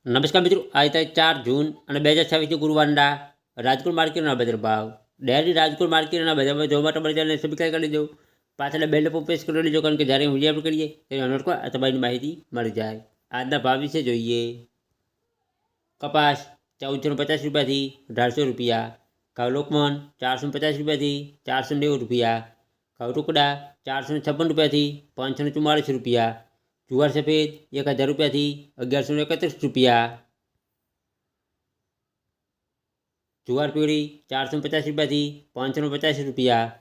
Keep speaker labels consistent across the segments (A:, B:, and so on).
A: નમસ્કાર મિત્રો, આજે તારીખ 4 જૂન અને 2026 ગુરુવારના રાજકોટ માર્કેટના બજાર ભાવ. ડેરી રાજકોટ માર્કેટના બજારમાં જોવા માટે મળી જાય સબસ્ક્રાઈબ કરી દેજો. પાછળ બેલ પર પ્રેસ કરી લેજો, કારણ કે જ્યારે વિડીયો અપલોડ કરીએ ત્યારે નોટમાં આ તમારી માહિતી મળી જાય. આજના ભાવ વિશે જોઈએ. કપાસ 1450 રૂપિયાથી 1800 રૂપિયા. ઘઉં લોકમન 450 રૂપિયાથી 490 રૂપિયા. ઘઉં ટુકડા 456 રૂપિયાથી 544 રૂપિયા. જુવાર સફેદ 1000 રૂપિયાથી 1131 રૂપિયા. જુવાર પીળી 450 રૂપિયાથી 550 રૂપિયા.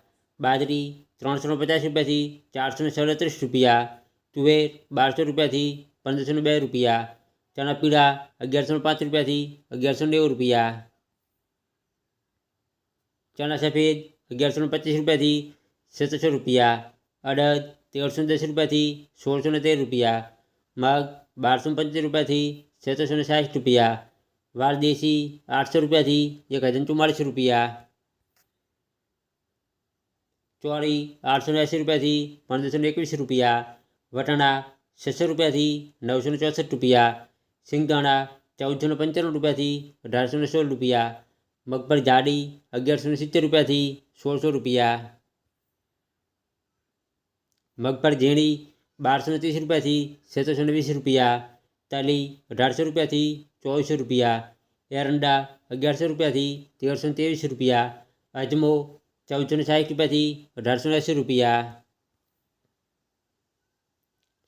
A: બાજરી 350 રૂપિયાથી 437 રૂપિયા. તુવેર 1200 રૂપિયાથી 1502 રૂપિયા. ચણા પીળા 1105 રૂપિયાથી 1190 રૂપિયા. ચણા સફેદ 1125 રૂપિયાથી 700 રૂપિયા. અડદ 1310 રૂપિયાથી 1613 રૂપિયા. મગ 1275 રૂપિયાથી 760 રૂપિયા. વાલ દેશી 800 રૂપિયાથી 1044 રૂપિયા. ચોળી 880 રૂપિયાથી 1521 રૂપિયા. વટાણા 600 રૂપિયાથી 964 રૂપિયા. સિંગદાણા 1495 રૂપિયાથી 1816 રૂપિયા. મગફળી જાડી 1170 રૂપિયાથી 1600 રૂપિયા. મગફળી ઝીણી 1230 રૂપિયાથી 720 રૂપિયા. તલી 1800 રૂપિયાથી 2400 રૂપિયા. એરંડા 1100 રૂપિયાથી 1323 રૂપિયા. અજમો 1460 રૂપિયાથી 1880 રૂપિયા.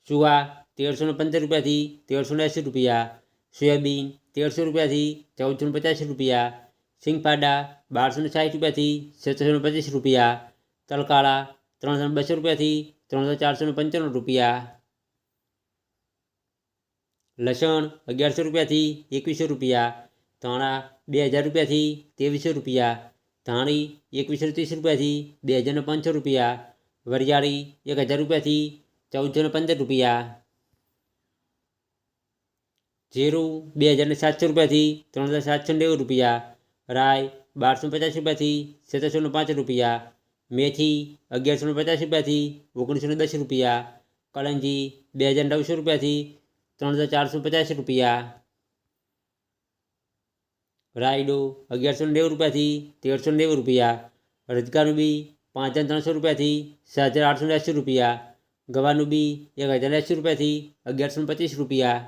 A: સુવા 1315 રૂપિયાથી 1380 રૂપિયા. સોયાબીન 1300 રૂપિયાથી 1450 રૂપિયા. સિંગપાડા 1260 રૂપિયાથી 725 રૂપિયા. તલકાળા 3200 રૂપિયાથી 3495 રૂપિયા. લસણ 1100 રૂપિયાથી 2100 રૂપિયા. ધાણા 2000 રૂપિયાથી 2300 રૂપિયા. ધાણી 2130 રૂપિયાથી 2500 રૂપિયા. વરિયાળી 1000 રૂપિયાથી 1415 રૂપિયા. જીરું 2700 રૂપિયાથી 3790 રૂપિયા. રાય 1250 રૂપિયાથી 705 રૂપિયા. મેથી 1150 રૂપિયાથી 1910 રૂપિયા. કલંજી 2900 રૂપિયાથી 3450 રૂપિયા. રાયડો 1190 રૂપિયાથી 1390 રૂપિયા. રજકાનું બી 5300 રૂપિયાથી 7880 રૂપિયા. ગવાનું બી 1080 રૂપિયાથી 1125 રૂપિયા.